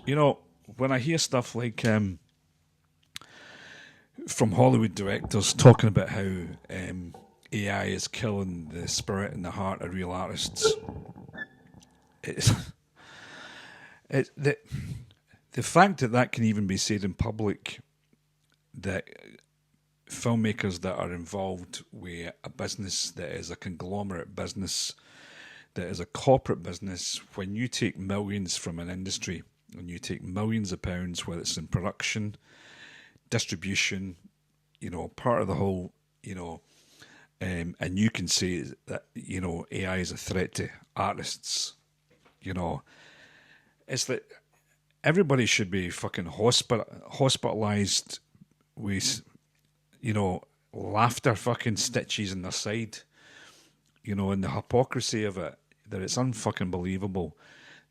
You know, when I hear stuff like from Hollywood directors talking about how AI is killing the spirit and the heart of real artists, it's, the fact that that can even be said in public, that filmmakers that are involved with a business that is a conglomerate business, that is a corporate business, when you take millions from an industry, when you take millions of pounds, whether it's in production, distribution, part of the whole, and you can say that, AI is a threat to artists, you know, it's that everybody should be fucking hospitalized with, laughter fucking stitches in their side, and the hypocrisy of it, that it's unfucking believable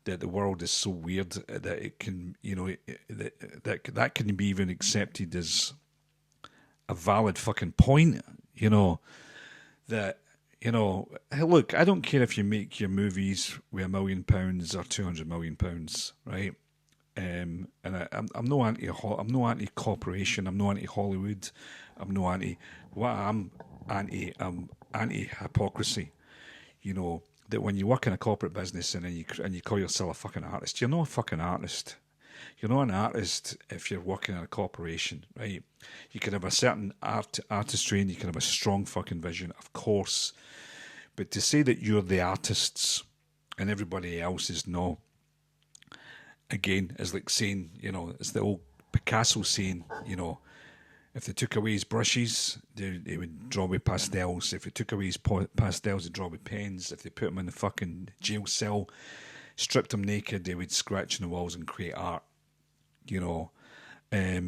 that the world is so weird that it can, that can be even accepted as a valid fucking point, that, hey, look, I don't care if you make your movies with £1 million or £200 million, right? And I'm no anti corporation. I'm no anti Hollywood. I'm no anti. What I'm anti hypocrisy. That when you work in a corporate business and then you call yourself a fucking artist, you're not a fucking artist. You're not an artist if you're working in a corporation, right? You can have a certain artistry and you can have a strong fucking vision, of course. But to say that you're the artists and everybody else is no, again, is like saying, it's the old Picasso saying, if they took away his brushes, they would draw with pastels. If they took away his pastels, they'd draw with pens. If they put him in the fucking jail cell, stripped him naked, they would scratch on the walls and create art. You don't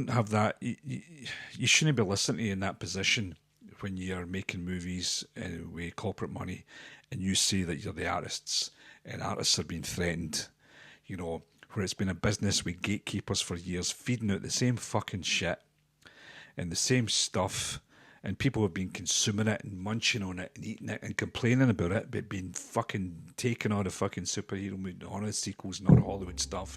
have that. You shouldn't be listening to in that position when you're making movies with corporate money, and you say that you're the artists, and artists are being threatened. Where it's been a business with gatekeepers for years, feeding out the same fucking shit and the same stuff, and people have been consuming it and munching on it and eating it and complaining about it, but being fucking taking all the fucking superhero movie, all the sequels and all the Hollywood stuff,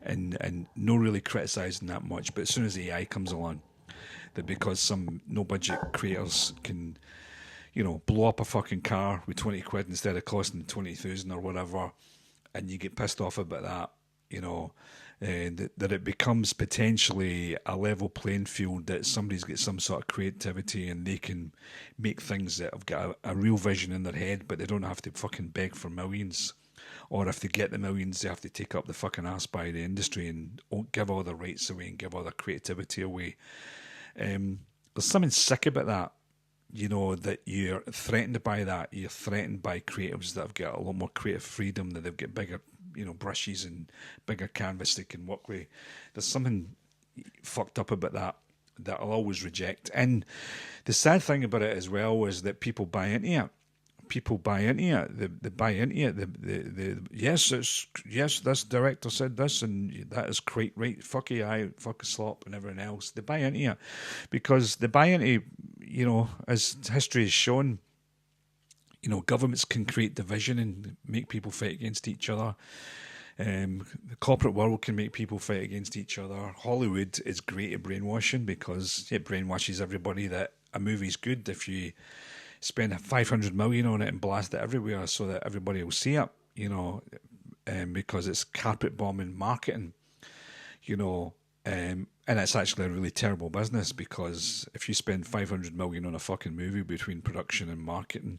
and not really criticising that much. But as soon as AI comes along, that because some no budget creators can, blow up a fucking car with 20 quid instead of costing 20,000 or whatever, and you get pissed off about that, that it becomes potentially a level playing field, that somebody's got some sort of creativity and they can make things that have got a real vision in their head, but they don't have to fucking beg for millions. Or if they get the millions, they have to take up the fucking ass by the industry and give all the rights away and give all their creativity away. There's something sick about that. That you're threatened by that. You're threatened by creatives that have got a lot more creative freedom, that they've got bigger, brushes and bigger canvas they can work with. There's something fucked up about that I'll always reject. And the sad thing about it as well is that people buy into it. People buy into it. They buy into it. Yes, this director said this, and that is great, right? Fuck AI, fuck a slop, and everything else. They buy into it because they buy into, as history has shown, governments can create division and make people fight against each other. The corporate world can make people fight against each other. Hollywood is great at brainwashing because it brainwashes everybody that a movie's good if you spend 500 million on it and blast it everywhere so that everybody will see it, because it's carpet bombing marketing, and it's actually a really terrible business, because if you spend 500 million on a fucking movie between production and marketing,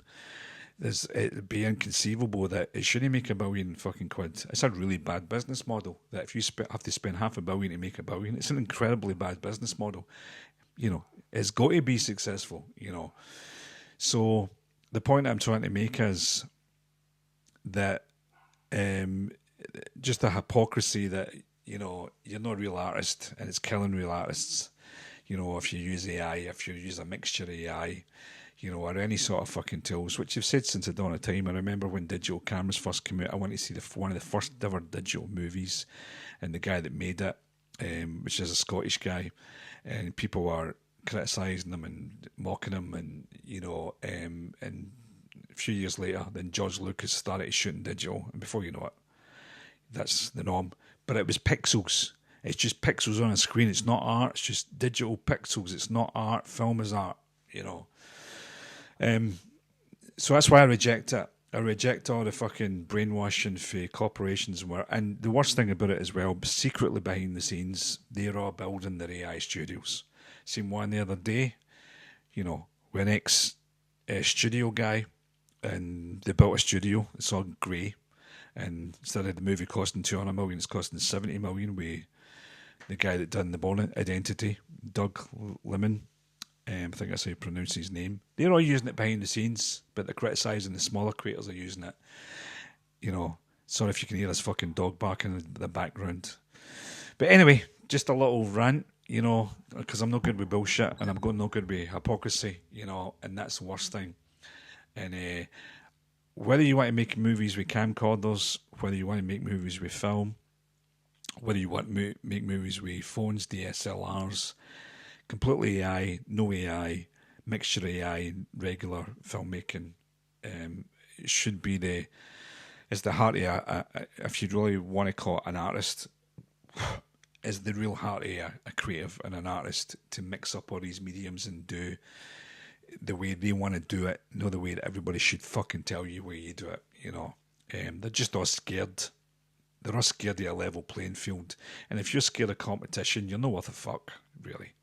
it'd be inconceivable that it shouldn't make £1 billion fucking quid. It's a really bad business model, that if you have to spend $500 million to make £1 billion, it's an incredibly bad business model. It's got to be successful, So the point I'm trying to make is that just the hypocrisy that, you're not a real artist and it's killing real artists, if you use AI, if you use a mixture of AI, or any sort of fucking tools, which you've said since the dawn of time. I remember when digital cameras first came out, I went to see one of the first ever digital movies, and the guy that made it, which is a Scottish guy, and people were criticising him and mocking him, and and a few years later, then George Lucas started shooting digital, and before you know it, That's the norm. But it was pixels. It's just pixels on a screen. It's not art. It's just digital pixels. It's not art. Film is art, you know. So that's why I reject it. I reject all the fucking brainwashing for corporations. And the worst thing about it as well, secretly behind the scenes, they're all building their AI studios. Seen one the other day, you know, with an ex studio guy, and they built a studio. It's all grey. And instead of the movie costing 200 million, it's costing 70 million with the guy that done the Born Identity, Doug Liman. I think that's how you pronounce his name. They're all using it behind the scenes, but they're criticising the smaller creators are using it. You know, sorry if you can hear this fucking dog barking in the background. But anyway, just a little rant, you know, because I'm not good with bullshit and I'm not good with hypocrisy, you know, and that's the worst thing. And whether you want to make movies with camcorders, whether you want to make movies with film, whether you want to make movies with phones, DSLRs, completely AI, no AI, mixture AI, regular filmmaking, should be is the heart of if you really want to call it an artist, is the real heart of a creative and an artist to mix up all these mediums and do the way they want to do it, not the way that everybody should fucking tell you where you do it, you know. They're just all scared. They're all scared of a level playing field. And if you're scared of competition, you're not worth a fuck, really.